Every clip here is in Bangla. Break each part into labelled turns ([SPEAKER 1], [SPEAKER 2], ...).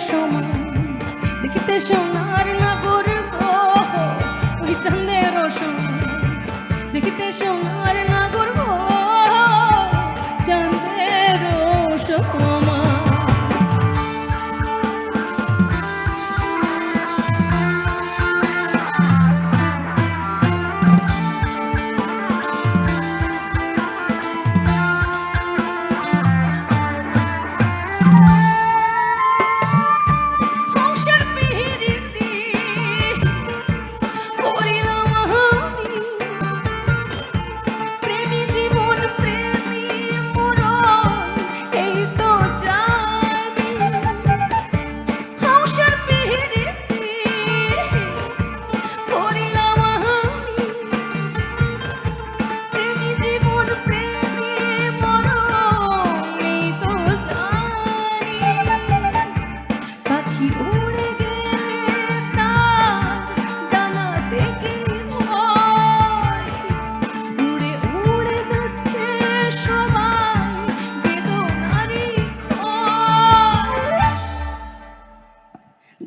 [SPEAKER 1] সমান দেখিতে সোনার নাগর গো, ওই চাঁদের সমান দেখিতে সোনার নাগর গো, চাঁদের সমান।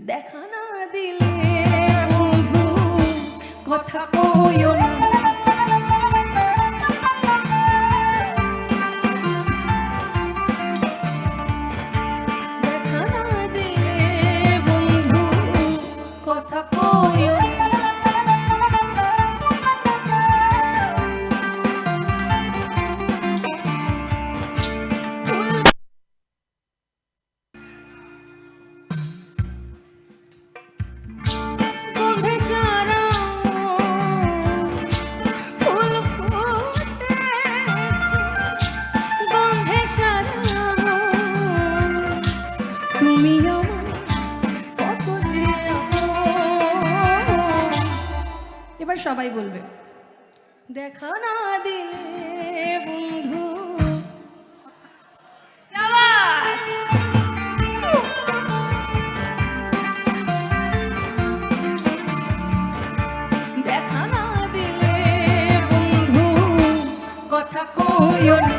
[SPEAKER 1] দেখা না দিলে বন্ধু কথা কইও না, দেখা না দিলে বন্ধু কথা কইও না। এবার সবাই বলবে দেখা না দিলে বন্ধু, দেখা না দিলে বন্ধু কথা কইও না।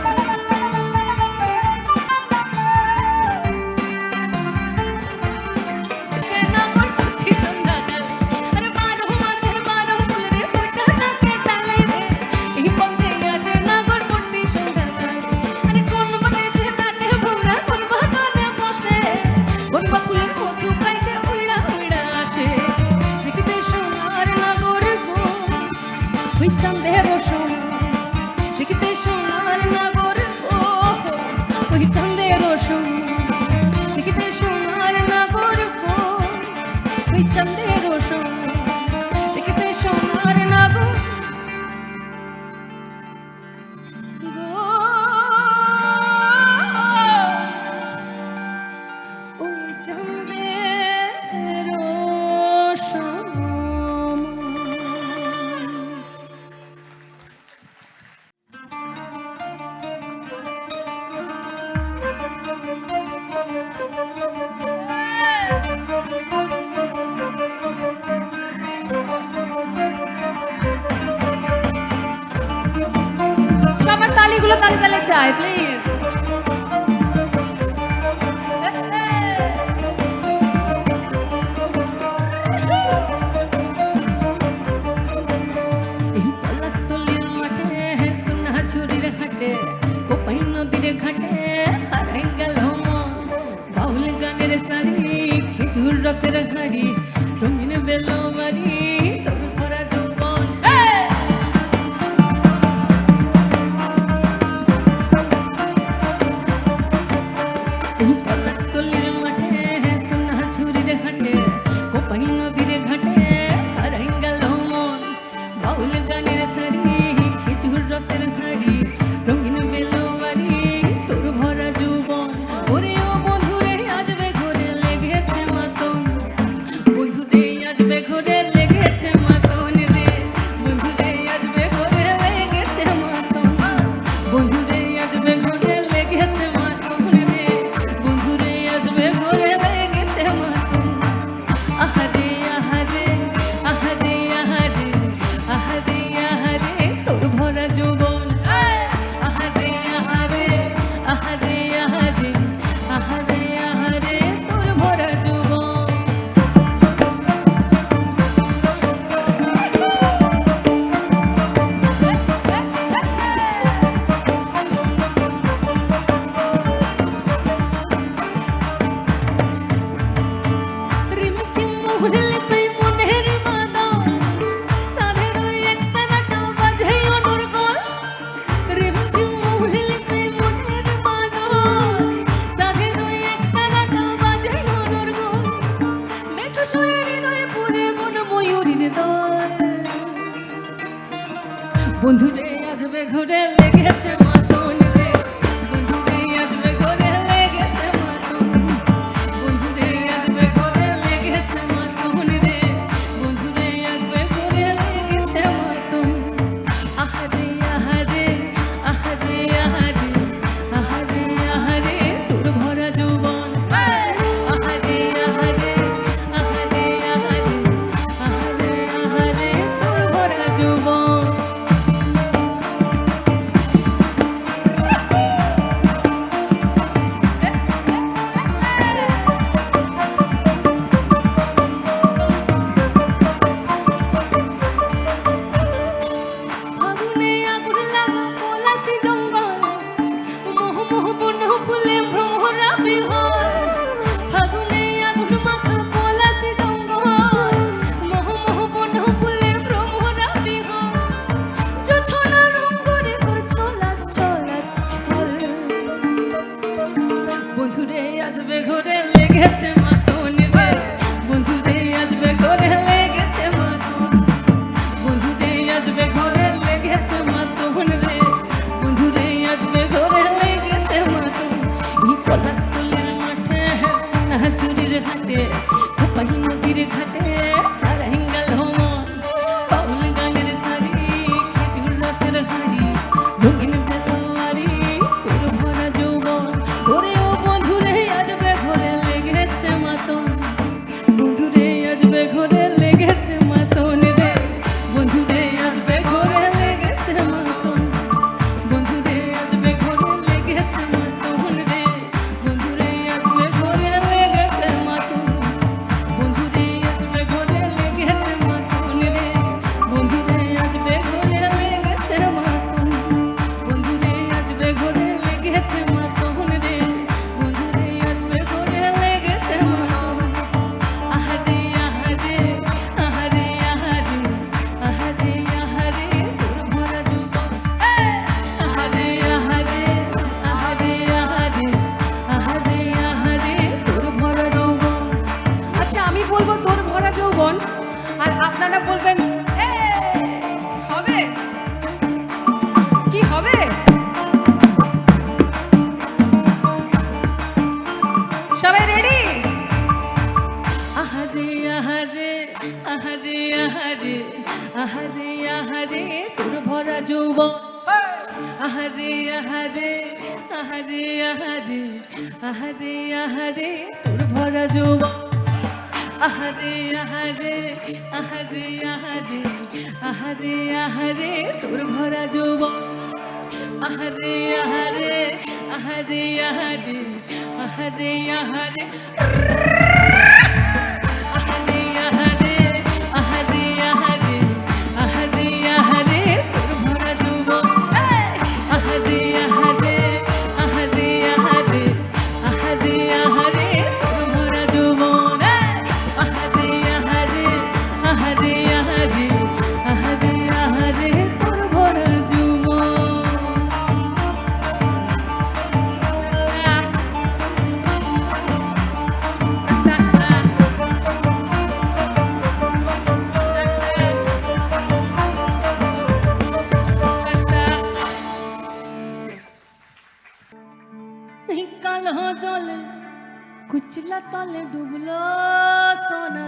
[SPEAKER 1] চাঁদের সমান দেখিতে সোনার নাগর গো, ওই চাঁদের সমান দেখিতে সোনার নাগর গো, ওই চাঁদের সমান দেখিতে সোনার নাগর গো, ওই চাঁদের সমান। সবার তালিগুলো তালে তালে চাই প্লিজ। এই পলাশতলির মাঠে সোনা ঝুরির হাটে কোপাই নদীর ঘাটে হারাই গেল মন, বাউল গানের শাড়ি খেজুর রসের হাড়ি রঙিন বেলমারি তোর ভরা যৌবন। পলাশতলির মাঠে সোনা ঝুরির হাটে কোপাই নদীর ঘাটে হারাই গেল মন, বাউল গানের শাড়ি খেজুর রসের হাড়ি রঙিন বেলমারি তোর ভরা যৌবন। ওরে ও বন্ধুরে আসবে ঘরে লেগেছে মাতম, বন্ধুরে আসবে ঘরে লেগেছে মাতন রে, বন্ধুরে আসবে ঘরে লেগেছে মাতন, বন্ধুরে আসবে ঘরে লেগেছে মাতন রে, বন্ধুরে আসবে ঘরে লেগেছে মাতন। আহারে আহারে আহারে আহারে আহারে আহারে তোর ভরা যৌবন, আহারে আহারে আহারে আহারে আহারে আহারে তোর ভরা যৌবন। ফাগুনে আগুন লাগা পলাশি জঙ্গল, মোহ মোহ বন ফুলে ভ্রমরা বিহর। ফাগুনে আগুন মাখা পলাশি জঙ্গল, মোহ মোহ বন ফুলে ভ্রমরা বিহর। জোছনা রঙ্গরে তোর চলা চলা চল, বন্ধুরে আসবে ঘরে লেগেছে মাতন রে, বন্ধুরে আসবে ঘরে লেগেছে মাতন, বন্ধুরে আসবে ঘরে লেগেছে মাতন রে, বন্ধুরে আসবে ঘরে লেগেছে মাতন। এই পলাশতলির মাঠে সোনা চুরির হাটে, কোপাই নদীর ঘাটে হারাই গেল মন। বাউল গানের শাড়ি, খেজুর রসের হাড়ি, রঙিন বেলোয়ারি তোর ভরা যৌবন। ওরে ও বন্ধুরে আসবে ঘরে লেগেছে মাতন, বন্ধুরে আসবে ঘরে লেগেছে মাতন রে, বন্ধুরে আসবে ঘরে লেগেছে মাতন, বন্ধুরে আসবে ঘরে লেগেছে মাতন রে, বন্ধুরে আসবে ঘরে লেগেছে মাতন, বন্ধুরে আসবে ঘরে লেগেছে মাতন রে, বন্ধুরে আসবে ঘরে লেগেছে মাতন, বন্ধুরে আসবে ঘরে লেগেছে মাতন রে, বন্ধুরে আসবে ঘরে লেগেছে মাতন। আহারে আহারে আহারে আহারে আহারে আহারে তোর ভরা যৌবন, আহারে আহারে আহারে আহারে আহারে আহারে তোর ভরা যৌবন। আচ্ছা আমি বলবো তোর ভরা যৌবন, আর আপনারা বলবেন হবে কি হবে। সবাই রেডি? আহারে আহারে আহারে আহারে আহারে আহারে তোর ভরা যৌবন, আহারে আহারে আহারে আহারে আহারে আহারে তোর ভরা যৌবন, আহারে আহারে আহারে আহারে আহারে আহারে তোর ভরা যৌবন, আহারে আহারে আহারে আহারে আহারে আহারে আহারে আহারে আহারে আহারে আহারে আহারে তোর ভরা যৌবন, আহারে আহারে আহারে আহারে আহারে আহারে তোর ভরা যৌবন, আহারে আহারে আহারে আহারে আহারে আহারে তোর ভরা যৌবন। কালো জলে কুচলা তলে ডুবলো সোনা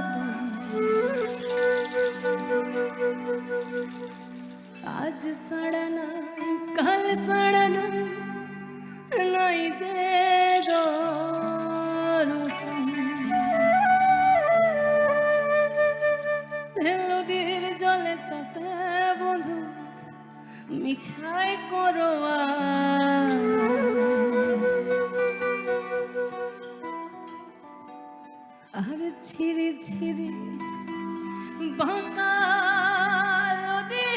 [SPEAKER 1] আজ সড়না কাল সড়না নাই যে নদীর জলে চাষে বন্ধু মিছাই করো আর ঝিরি ঝিরি বাঁকা নদী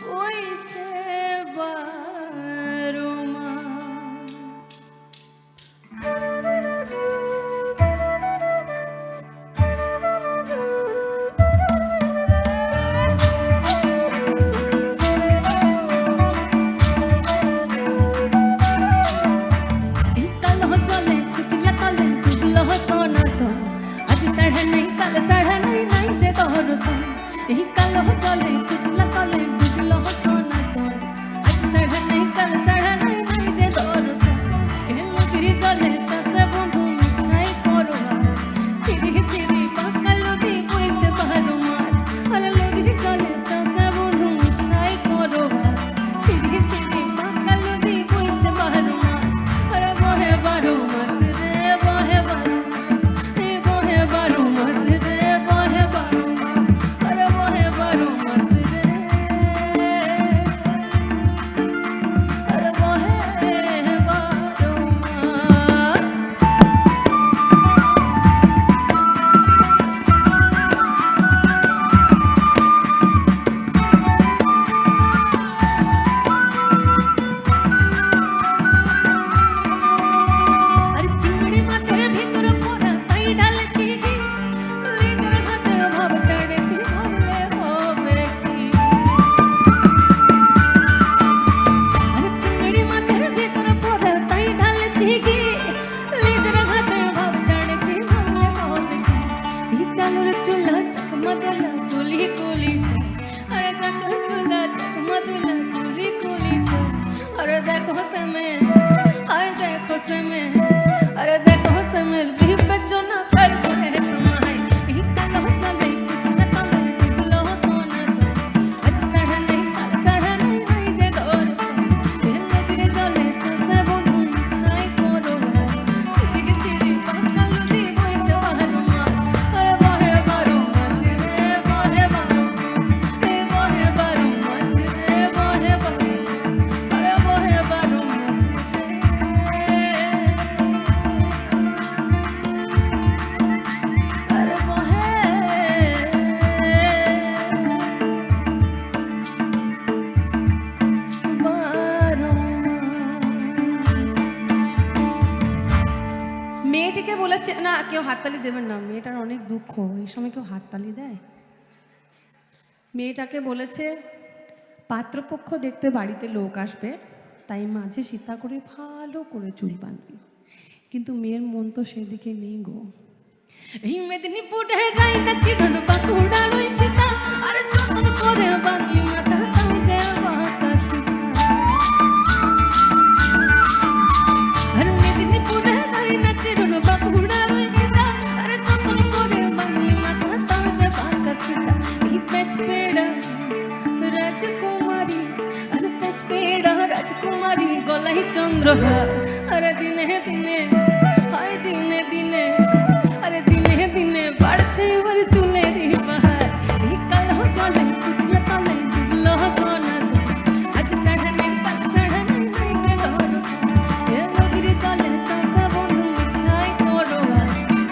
[SPEAKER 1] বইছে বারো মাস। কালো জলে কুচলা তলে ডুবলো সোনা তো আজ সাড়া নাই কাল সাড়া নাই নাই देखो समय हाय देखो समय अरे देखो समय विवेचना कर है समय ही कलो चले कुछ न तले लो सोना तो आज साढ़ा नहीं काल साढ़ा नहीं जे दौर धीरे धीरे चले से बंधु छाई करो चिड़ी चिड़ी पागल दी बोई से बाहर मास अरे बहे बारो मास रे बहे बारो ए बहे बारो मास रे बहे बारो अरे बहे बारो मास अरे बहे बारो মেয়েটিকে বলেছে না কেউ হাততালি দেবেন না মেয়েটার অনেক দুঃখ এই সময় কেউ হাততালি দেয় মেয়েটাকে বলেছে পাত্রপক্ষ দেখতে বাড়িতে লোক আসবে তাই মাঝে সীতা করে ভালো করে চুল বাঁধবি কিন্তু মেয়ের মন তো সেদিকে নেই গো এই মেদিনীপুরে রাইনা চিরন বাঁকুড়া রই পিতা আর যতন করে বাঁধলি মাথা কাঁচে বাতাস আর মেদিনীপুরে রাইনা চিরন বাঁকুড়া রই পিতা আর যতন করে বাঁধলি মাথা কাঁচে বাতাস এই পেছ পেড়া রাজকুমারী আর পেছ পেড়া রাজকুমারী গলাই চন্দ্রহার আরে দিনে দিনে হায় দিনে দিনে अरे दिने दिने बढ़छे वर चुलेरी बहार निकल हो चले कुछ न तले डुबलो सोना आज साढ़ा नहीं कल साढ़ा नहीं जे दौर ये नगरी चले चासा बंधु छाई करो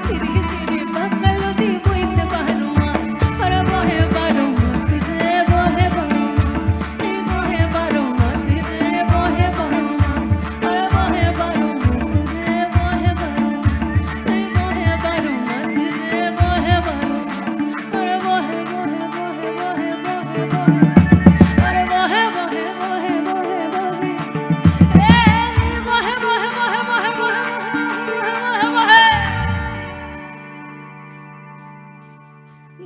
[SPEAKER 1] चिड़ी चिड़ी पागल दी बोई से बाहर मास अरे बहे बारो मास रे बहे बारो मास ए बहे बारो मास रे बहे बारो मास अरे बहे बारो मास रे बहे बारो मास ए बहे बारो मास रे बहे बारो मास अरे बहे बहे बहे बहे बहे अरे बहे बहे बहे बहे बहे ए बहे बहे बहे बहे बहे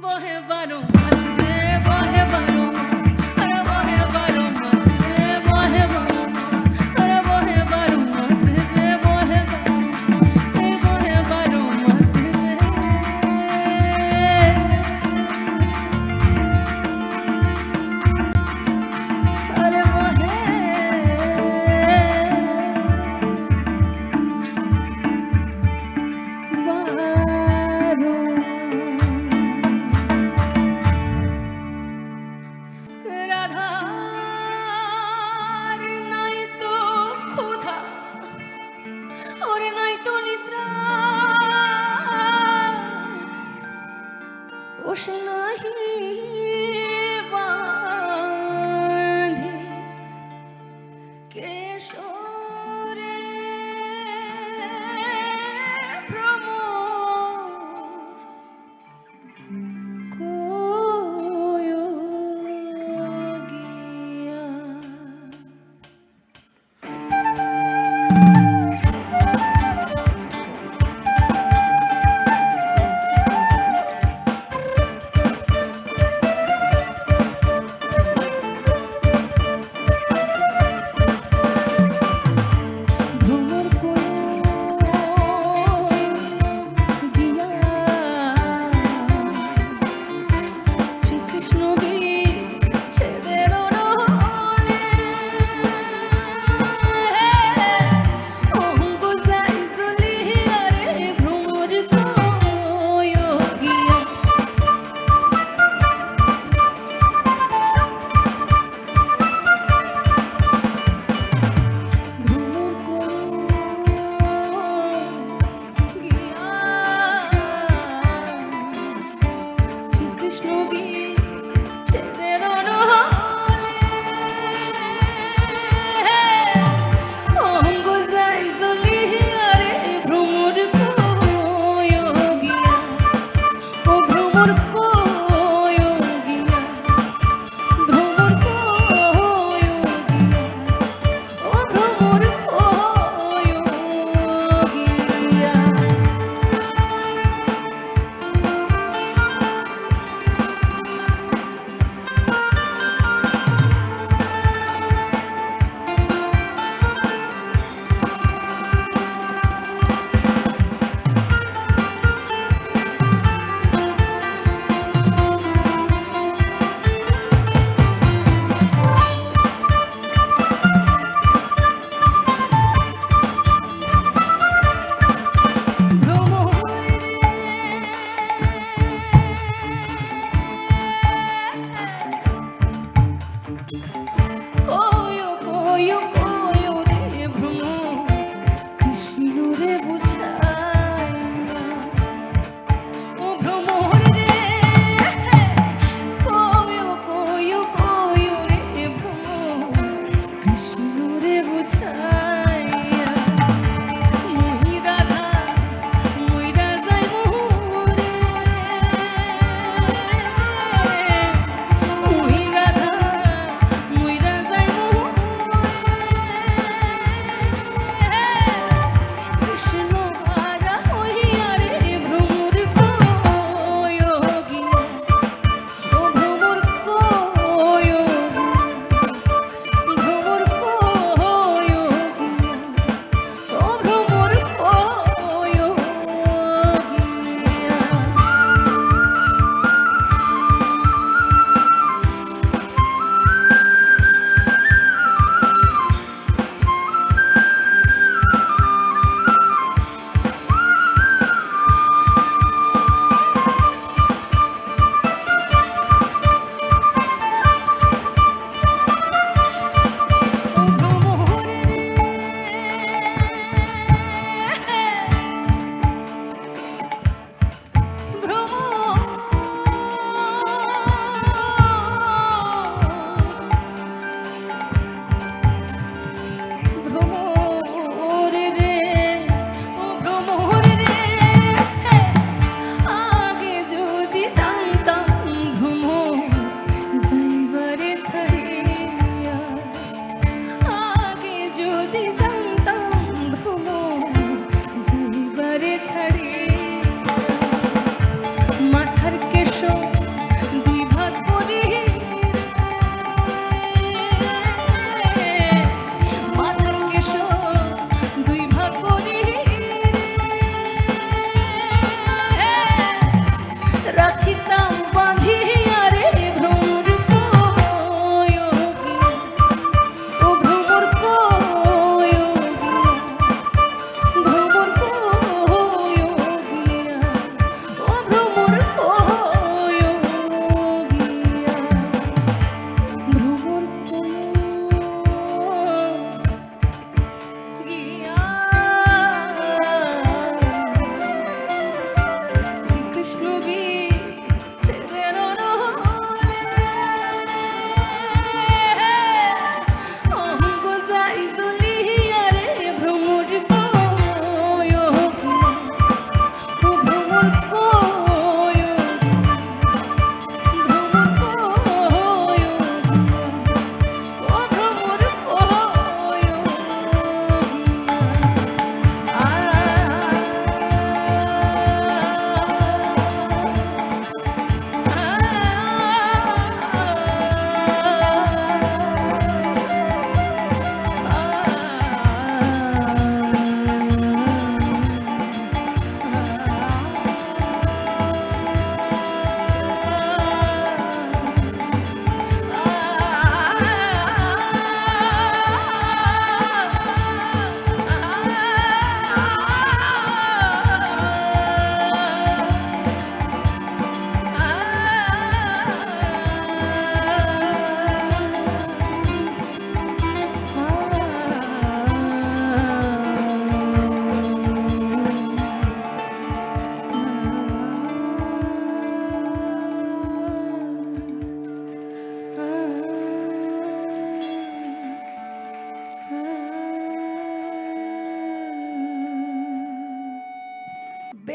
[SPEAKER 1] बहे बारो मास रे बहे बारो मास अरे बहे बारो मास रे बहे बारो मास अरे बहे बारो मास रे बहे बारो ए बहे बारो मास रे अरे बहे बारो রাধার নাই তো ক্ষুধা ওরে নাই তো নিদ্রা ওসে নাহি বাঁধে কেশরে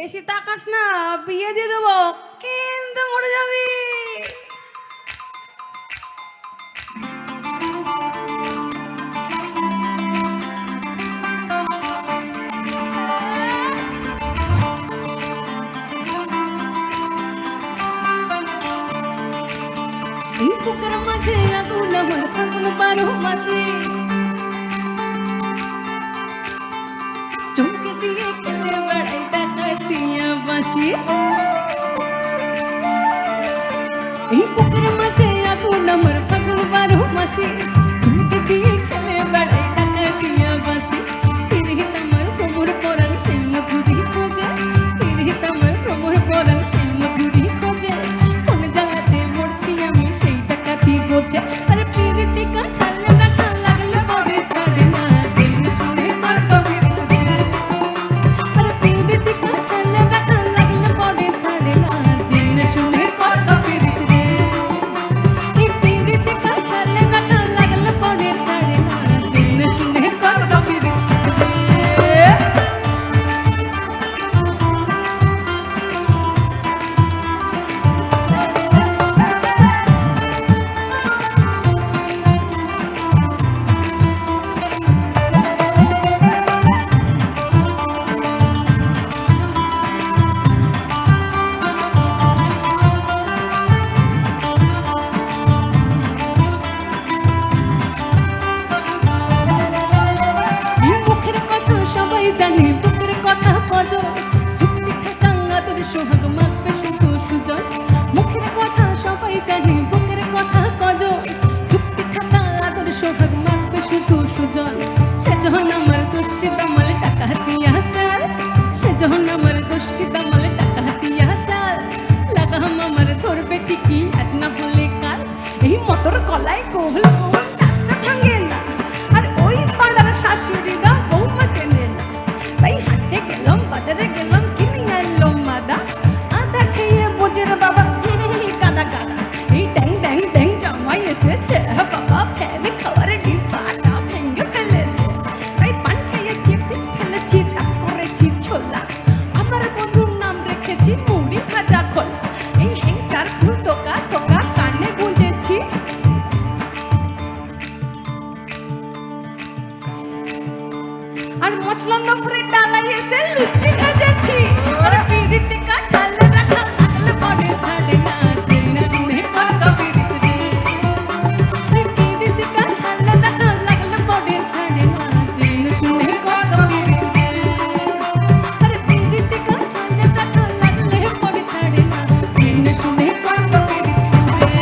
[SPEAKER 1] বেশি তাকাস না, বিয়ে দিয়ে দেবো কিন্তু মরে যাবি। এই বুকের মাঝে আগুন আমার ফাগুন 12 মাসে, চমকে দিয়ে খেলে বেড়াই ডাকাতিয়া বাঁশি। এই বুকের মাঝে আগুন আমার ফাগুন 12 মাসে, চমকে দিয়ে খেলে বেড়াই ডাকাতিয়া বাঁশি। পিরিত আমার কোমর পরাণ সেই মধুরি খোঁজে, পিরিত আমার কোমর পরাণ সেই মধুরি খোঁজে। কোন জ্বালাতে মরছি আমি সেই ডাকাতি বোঝে। আরে পিরিতি কাটালে ডাকা লাগলে পরে ছাড়ে না, জেনে শুনে কর কবির খুঁজে। আরে পিরিতি কাটালে ডাকা লাগলে পরে ছাড়ে না, জেনে শুনে কর কবির খুঁজে। এই পিরিতি কাটালে ডাকা লাগলে পরে ছাড়ে না, জেনে শুনে কর কবির খুঁজে। মুখের কথা সবাই জানে, বুকের কথা কজ, চুক্তি থাকা আদর সোহাগ মাখবে শুধু সুজন। মুখের কথা সবাই জানে, বুকের কথা কজ, চুক্তি থাকা আদর সোহাগ মাখবে শুধু সুজন। সে যখন আমার দোষী দামাল টাকা দিয়া চাল, সে যখন আমার দোষী দামাল টাকা দিয়া চাল। লাগাম আমার ধরবে ঠিকই আজ না হলে কাল, এই মোটর কলাই কোহল কোহল টাকা ভাঙে না। আর ওই পাড়ার শাশুড়িরা বৌমা চেনে না, তাই হাটে গেলাম বাজারে গেলাম কিনে আনলাম মাদা। আদা খেয়ে বোঝের বাবা কাদা কাদা, এই ড্যাং ড্যাং ড্যাং জামাই এসেছে বাবা, ফ্যান খাওয়ার ডিব্বাটা ভেঙে ফেলেছে। তাই পান খেয়েছি, পিঠ ফেলেছি, তাক করেছি ছোলা, আমার বন্ধুর নাম রেখেছি মুড়ি ভাজা খোলা। এই হ্যাংচার ফুল তোকা তোকা কানে গুঁজেছি। আর মচলন্দপুরে ডালাই এসে লুচি ভেজেছি। আর পিরিতি কাটালে রাখা লাগলে পরে ছাড়ে না, জেনে শুনে কর কবির খুঁজে। পিরিতি কাটালে রাখা লাগলে পরে ছাড়ে না, জেনে শুনে কর কবির খুঁজে। আর পিরিতি কাটালে রাখা লাগলে পরে ছাড়ে না, জেনে শুনে কর কবির খুঁজে।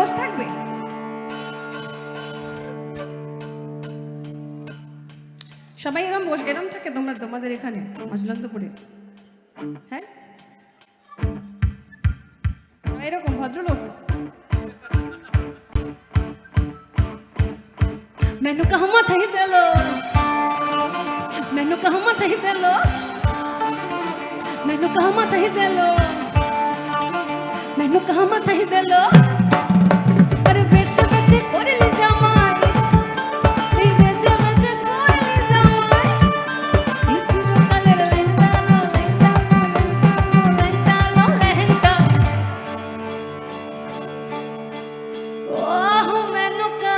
[SPEAKER 2] বসে থাকবে? সবাই এরম থাকে তোমাদের এখানে মজলন্তপুরে? হ্যাঁ, এরকম ভদ্রলোক?
[SPEAKER 1] मैनू कहा मत ही दिलो, मैनू कहा मत ही दिलो, मैनू कहा मत ही दिलो, मैनू कहा मत ही दिलो। अरे बेचे बेचे कोरली जामाई, ए बेचे बेचे कोरली जामाई, ई चिरो कलर लहंगा लो लहंगा लो लहंगा लो लहंगा। ओह मैनू का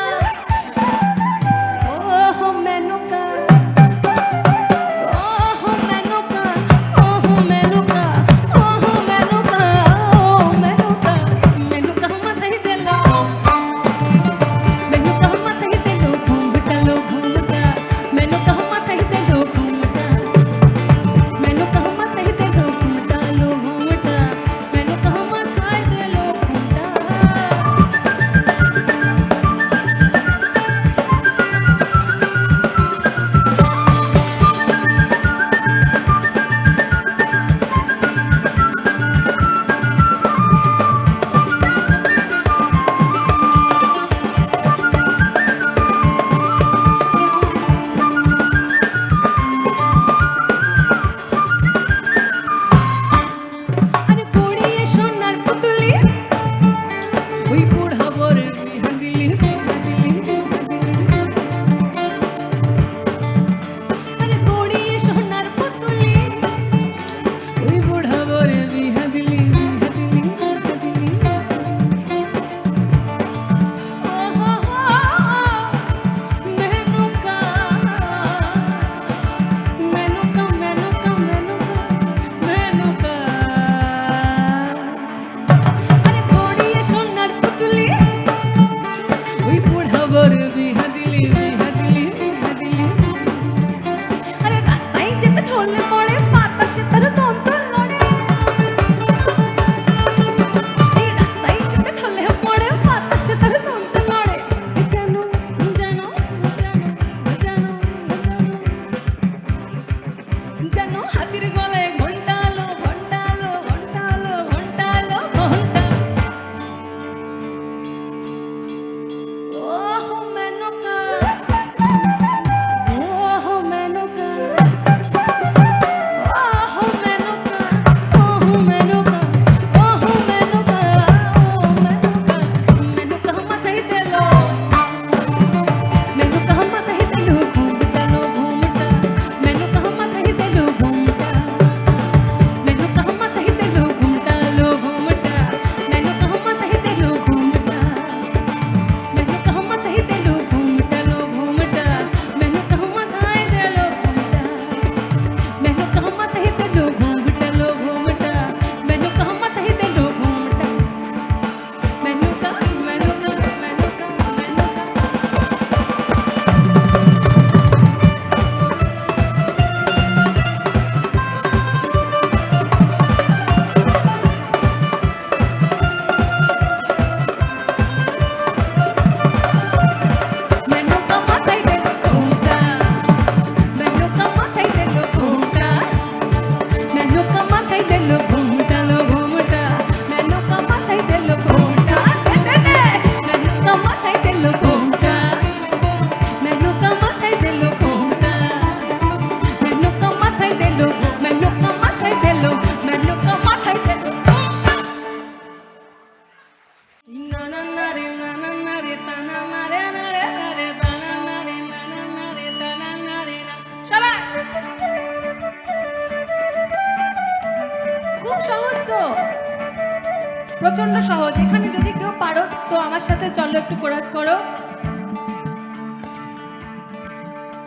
[SPEAKER 2] প্রচন্ড সহজ। এখানে যদি কেউ পারো তো আমার সাথে চলো একটু কোরাস করো।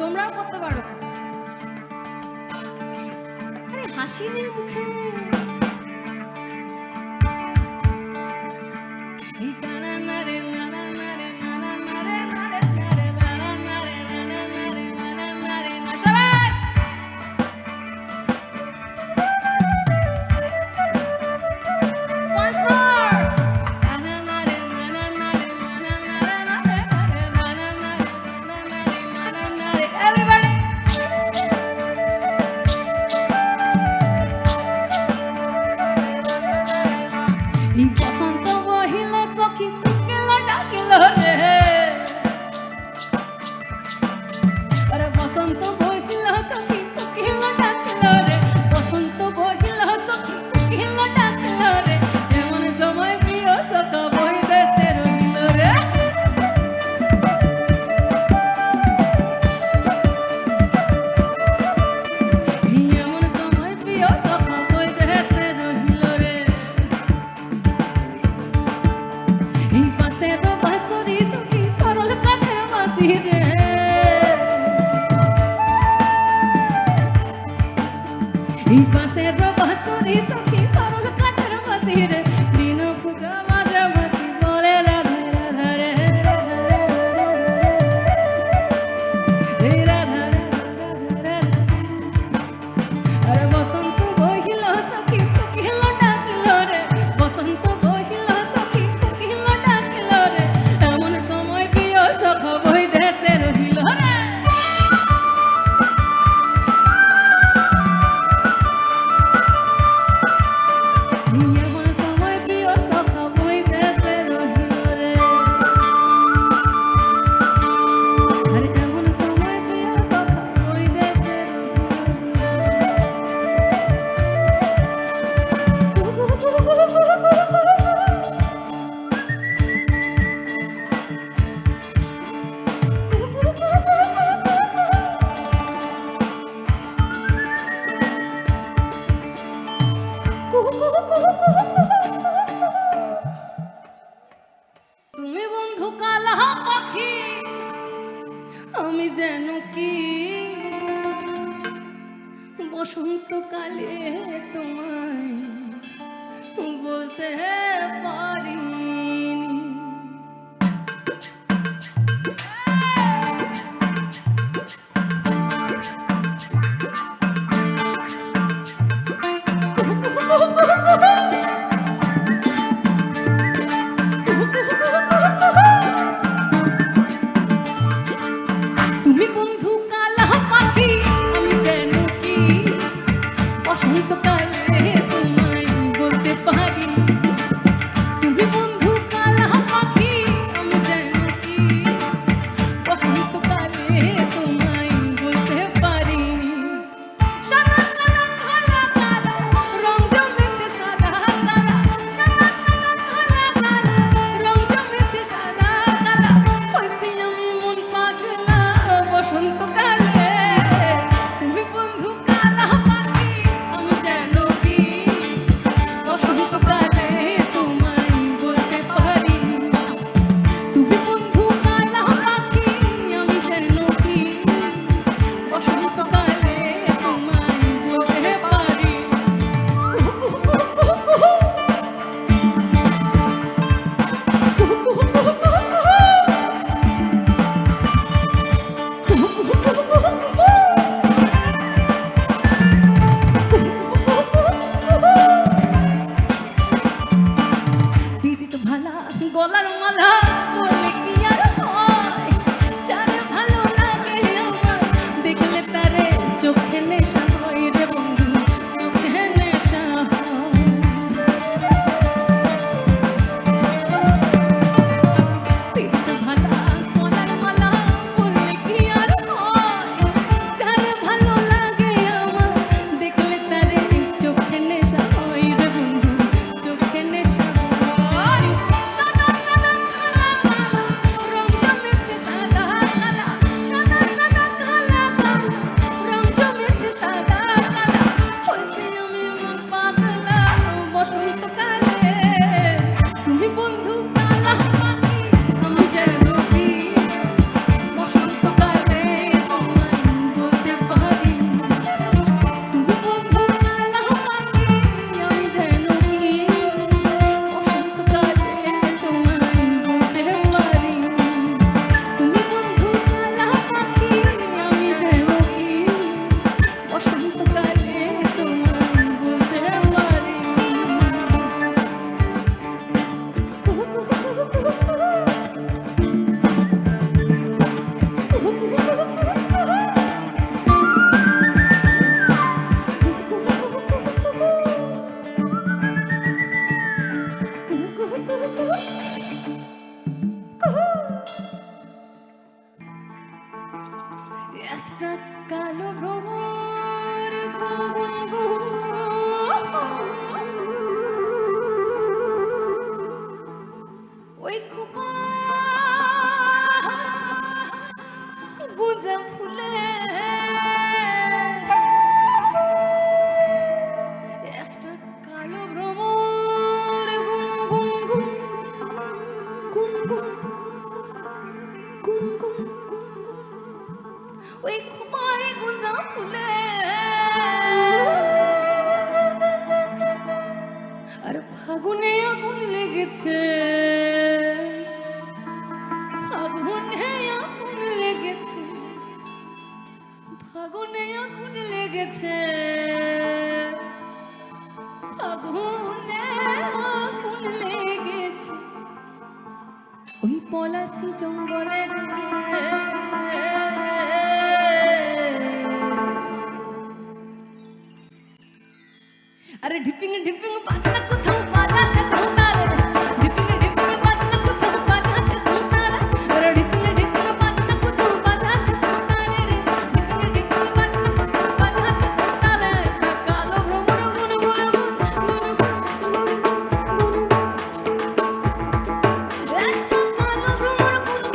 [SPEAKER 2] তোমরাও করতে পারো। আরে হাসি নেই মুখে।
[SPEAKER 1] এই পাশের বাঁশরি সখী সরল কাঠের বাঁশি রে দিন ফুকা বাজে বাঁশি বলে রাধা রাধা রে এই রাধা রাধা আরে বসন্ত বহিল সখী কোকিল ডাকিল রে বসন্ত বহিল সখী কোকিল ডাকিল রে এমন সময় প্রিয় সখ বই দেশে রহিল রে এমন সময় প্রিয় সখ বই দেশে রহিল রে আরে এমন সময় প্রিয় সখ বই দেশে তুমি বন্ধু কালা পাখি আমি যেন কি বসন্তকালে তোমায় বলতে পারিনি তুমি বন্ধু কালা পাখি আমি যেন কি বসন্তকালে তোমায় বলতে পারি তুমি বন্ধু কালা পাখি আমি যেন কি বসন্তকালে তোমায় বলতে পারি সাদা সাদা কালা কালা রং জমেছে সাদা কালা সাদা সাদা কালা কালা রং জমেছে সাদা কালা হইছি আমি মন পাগলা বসন্তকালে তুমি বন্ধু কালা পাখি আমি যেন লেগেছে ফাগুনে আগুন লেগেছে ফাগুনে আগুন লেগেছে ফাগুনে আগুন লেগেছে ওই পলাশি জঙ্গলের আরে ঢিপিং ঢিপিং বাজনা কোথাও বাজাচ্ছে সাঁওতাল ঢিপিং ঢিপিং বাজনা কোথাও বাজাচ্ছে সাঁওতাল আরে ঢিপিং ঢিপিং বাজনা কোথাও বাজাচ্ছে সাঁওতাল রে ঢিপিং ঢিপিং বাজনা কোথাও বাজাচ্ছে সাঁওতাল কালো ভ্রমর গুন গুন একটা কালো ভ্রমর গুন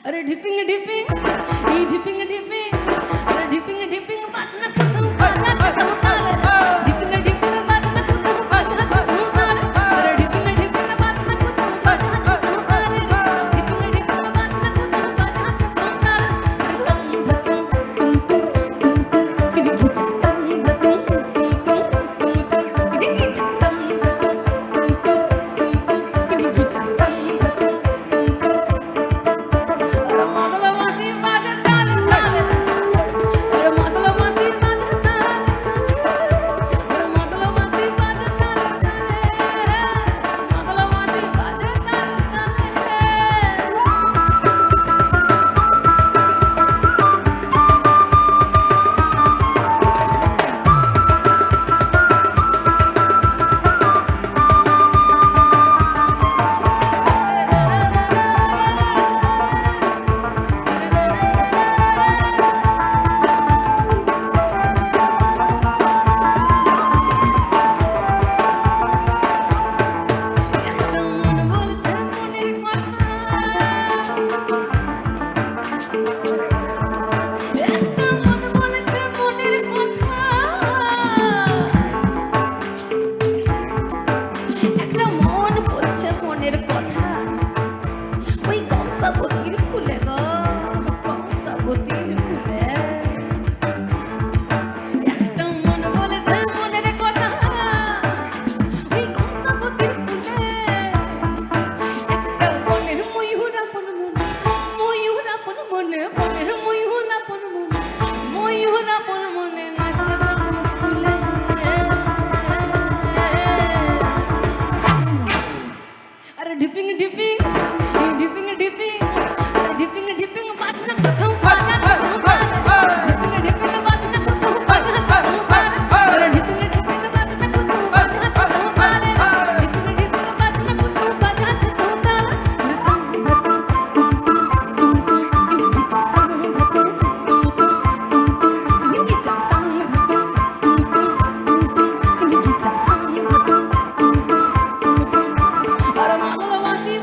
[SPEAKER 1] अरे ढिपिंग ढिपिंग ढिपिंग ढिपिंग अरे ढिपिंग ढिपिंग बाजना कोथाও बाजाচ্ছে সাঁওতাল ढिपिंग ढिपिंग बाजना कोथाও बाजाচ্ছে সাঁওতাল अरे ढिपिंग ढिपिंग बाजना कोथाও बाजाচ্ছে সাঁওতাল ढिपिंग ढिपिंग बाजना कोथाও बाजाচ্ছে সাঁওতাল ढिपिंग ढिपिंग ढिपिंग ढिपिंग ढिपिंग ढिपिंग बाजना कोथाও बाजाচ্ছে সাঁওতাল ढिपिंग ढिपिंग बाजना कोथाও बाजाচ্ছে সাঁওতাल अरे ढिपिंग ढिपिंग बाजना कोथाও बाजाচ্ছে সাঁওতাল ढिपिंग ढिपिंग बाजना कोथाও बाजाচ্ছে সাঁওতাল আর মাদলবাসী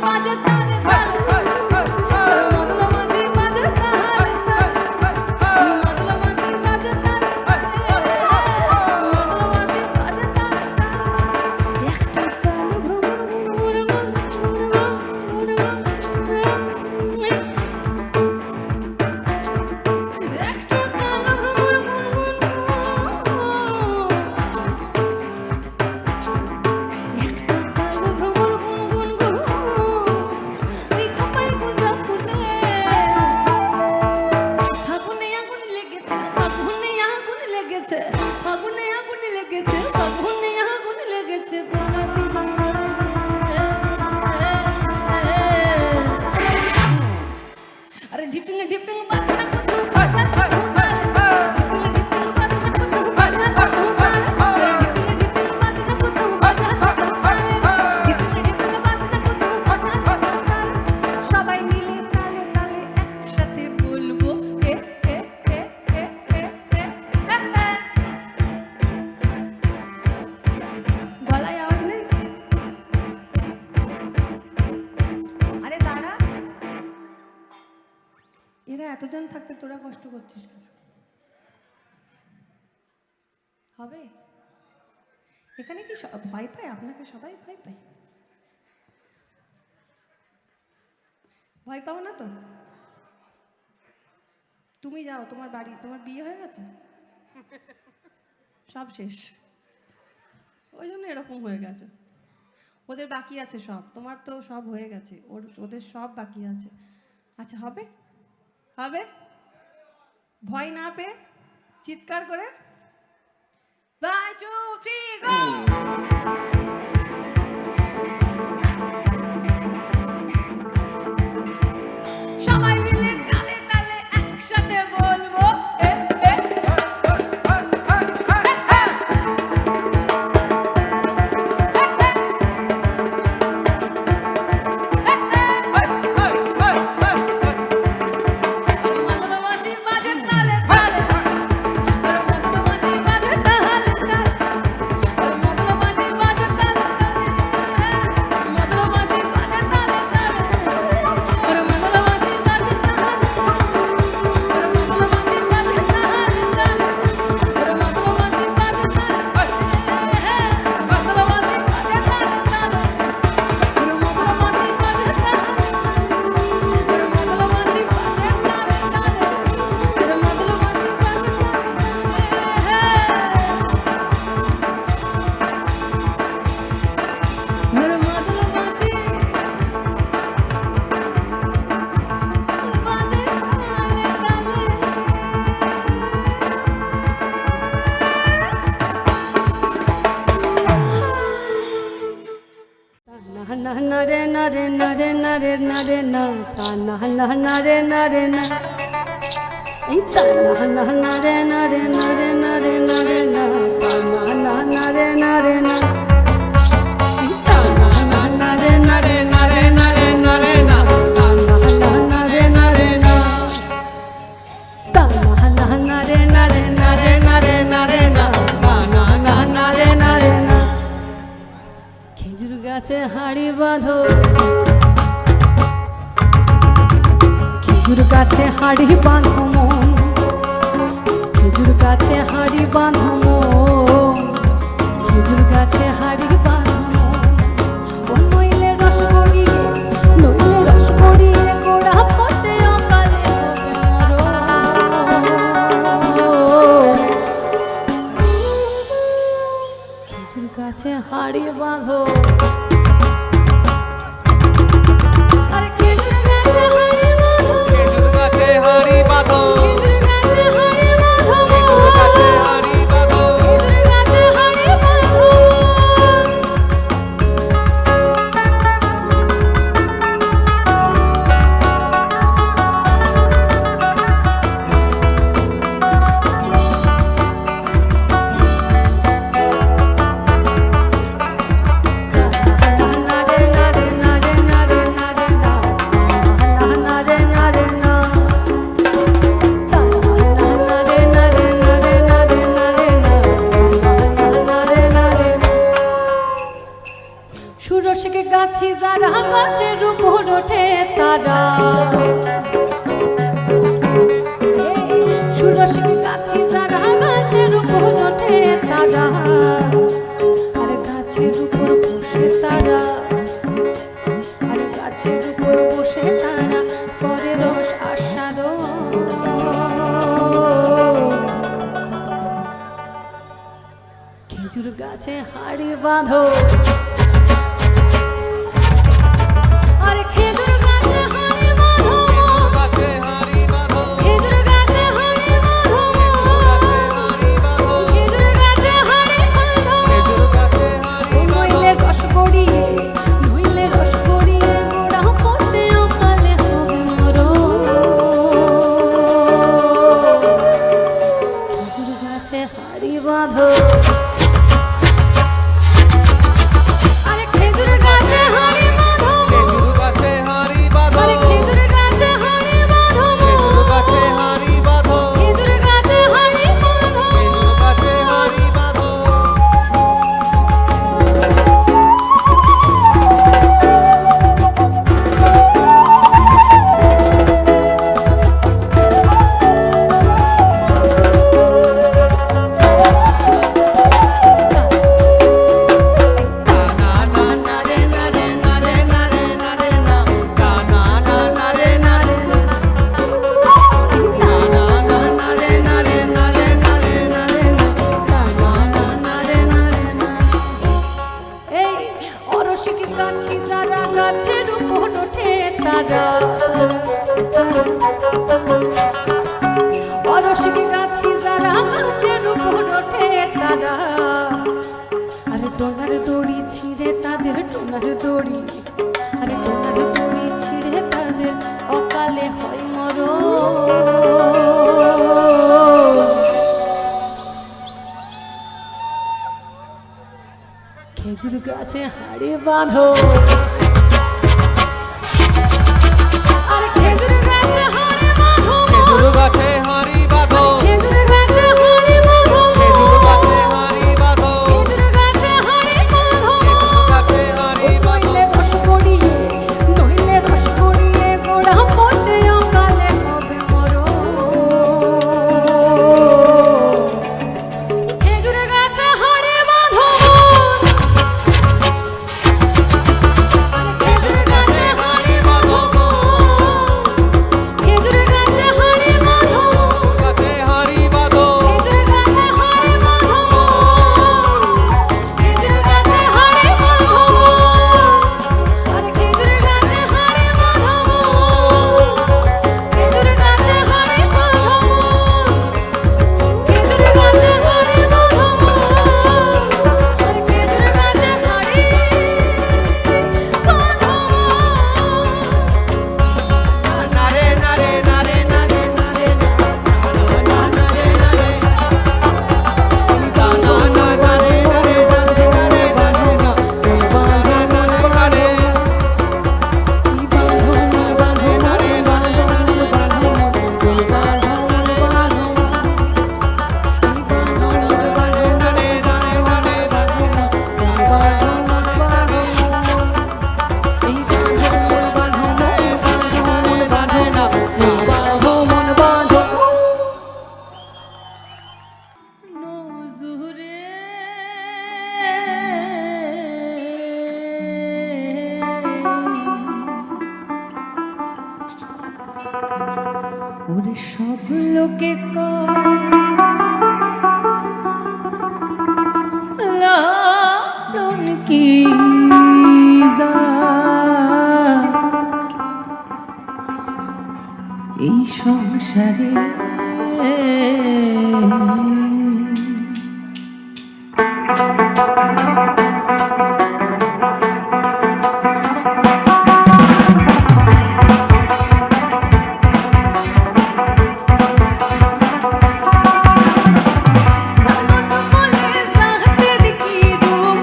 [SPEAKER 2] এতজন থাকতে তোরা কষ্ট করছিস কেন? হবে? এখানে কি ভয় পায় আপনাকে? সবাই ভয় পায়? ভয় পাও না তো? তুমি যাও তোমার বাড়ি, তোমার বিয়ে হয়ে গেছে, সব শেষ, ওই জন্য এরকম হয়ে গেছে। ওদের বাকি আছে সব, তোমার তো সব হয়ে গেছে, ওদের সব বাকি আছে। আচ্ছা হবে? হবে? ভয় না পেয়ে চিৎকার করে 1 2 3 গো। সবাই মিলে তালে তালে একসাথে বলবো nare nare nare nare nare na ta na na nare nare na ita na na nare nare nare nare nare na ta na nare nare na ita na nare nare nare nare nare na ta na nare nare na ta na nare nare nare nare nare na ta na nare nare na খেজুর গাছে হাড়ি বাঁধো খেজুর গাছে হাড়ি বাঁধো মন খেজুর গাছে হাড়ি বাঁধো মন খেজুর গাছে হাড়ি বাঁধো মন নইলে রস গড়িয়ে গোড়া পচে অকালে হবে মরণ খেজুর গাছে হাড়ি বাঁধো সুরসিকে গাছি যারা গাছের উপর ওঠে তারা সুরসিকে গাছি যারা গাছের উপর ওঠে তারা আর গাছের উপর বসে তারা আর গাছের উপর বসে তারা করে রস আস্বাদন খেজুর গাছে হাড়ি বাঁধো হাড়ি বাঁধো গাছি যারা গাছের উপর ওঠে তারা অরসিক গাছি যারা গাছের উপর ওঠে তারা আরে টোনার দড়ি ছিঁড়ে তাদের টোনার দড়ি আরে টোনার দড়ি ছিঁড়ে তাদের অকালে হয় মরণ খেজুর গাছে হাড়ে বাঁধো আর খেজুর গাছে হাড়ে বাঁধো
[SPEAKER 3] খেজুর গাছে হাঁড়ি বাঁধো
[SPEAKER 2] খেজুর গাছে হাড়ে বাঁধো
[SPEAKER 3] খেজুর গাছে হাঁড়ি বাঁধো
[SPEAKER 2] খেজুর গাছে হাড়ে বাঁধো
[SPEAKER 3] গাছে হাঁড়ি বাঁধো
[SPEAKER 2] নইলে রস গড়িয়ে নইলে রস গড়িয়ে গোড়া পচে অকালে হবে মরণ খেজুর গাছে হাড়ে বাঁধো খেজুর গাছে হাড়ে বাঁধো খেজুর গাছে হাড়ে বাঁধো
[SPEAKER 3] গাছে হাঁড়ি বাঁধো
[SPEAKER 2] খেজুর গাছে হাড়ে বাঁধো খেজুর গাছে হাড়ে বাঁধো আর খেজুর গাছে হাড়ে বাঁধো খেজুর গাছে হাড়ে বাঁধো খেজুর গাছে হাড়ে বাঁধো আর খেজুর গাছে হাড়ে
[SPEAKER 3] নারে নারে নারে নারে নারে নারে নারে না না নারে নারে নারে নারে বাঁধো না নারে নারে নারে নারে
[SPEAKER 1] নজরে ওরে সব লোকে লালন কি যা এই সংসারে
[SPEAKER 2] লালন বলে জাহাতের কি রূপ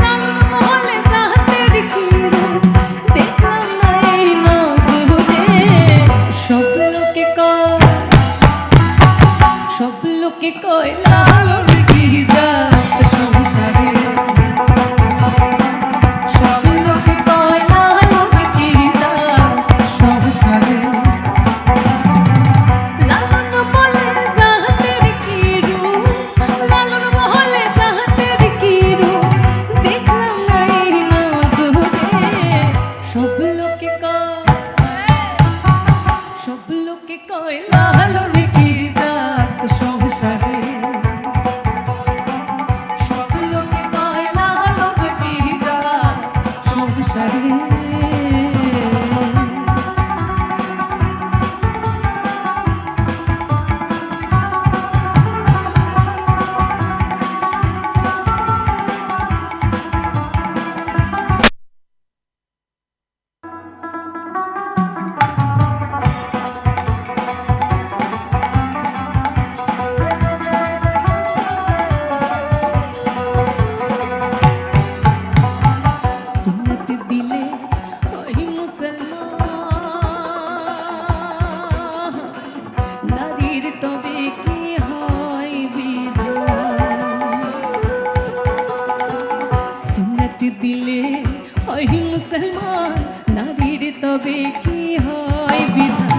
[SPEAKER 2] লালন বলে জাহাতের কি রূপ দেখলাম না এই নজরে
[SPEAKER 1] সব লোকে কয় সব লোকে কয় লালন কি জাত সংসারে সব লোকে কয় লালন কি জাত সংসারে
[SPEAKER 2] লালন বলে জাহাতের কি রূপ লালন বলে জাহাতের কি রূপ দেখলাম না এই নজরে
[SPEAKER 1] সব লোকে কয় সব লোকে কয় লালন কি জাত সংসারে সব লোকে কয় লালন কি জাত সংসারে সুন্নত দিলে ওই মুসলমান নারীর তবে কি হয় বিধান সুন্নত দিলে ওই মুসলমান নারীর তবে কি হয় বিধান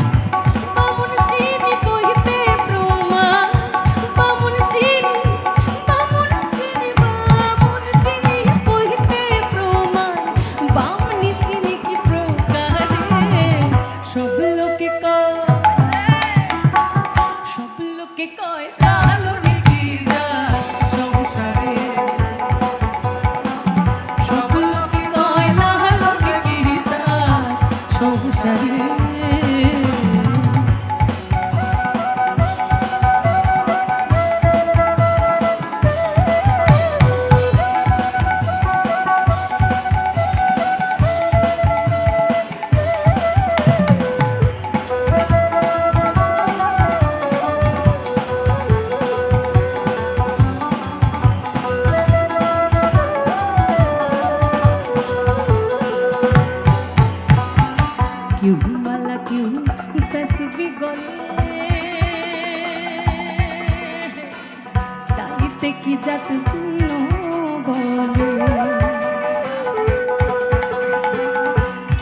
[SPEAKER 2] বামুন চিনি কহিতে প্রমাণ বামুন চিনি কহিতে প্রমাণ বামুনি চিনি কি প্রকারে
[SPEAKER 1] সব লোকে কয় সব লোকে কয় লালন কি জাত সংসারে সব লোকে কয় লালন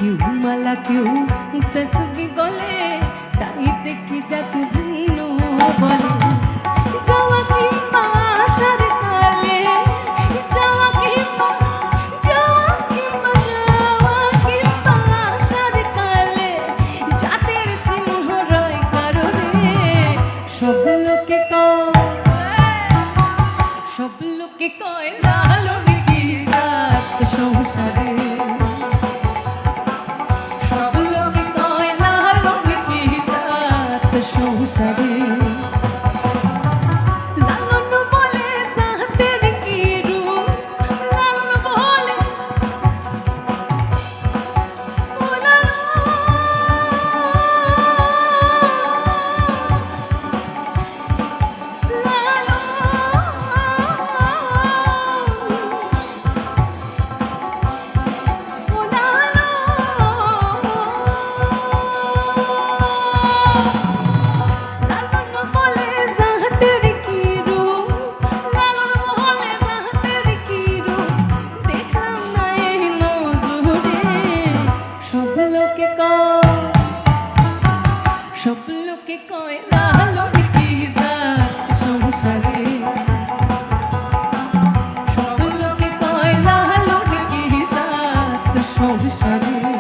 [SPEAKER 1] क्यों माला क्यों तस्वीर गले ताई देखी जाती ভিন্ন বলে যাওয়া কিংবা আসার কালে যাওয়া কিংবা আসার কালে জাতের চিহ্ন রয় কারণে সব লোকে কয় লালন কি জাত সংসারে সব লোকে কয় লালন কি জাত সংসারে লালন বলে জাতের কি রূপ লালন বলে ও লালন বলে জাতের কি রূপ লালন বলে জাতের কি রূপ দেখলাম না এই নজরে সব লোকে কয় লালন কি জাত সংসারে সব লোকে কয় লালন কি জাত সংসারে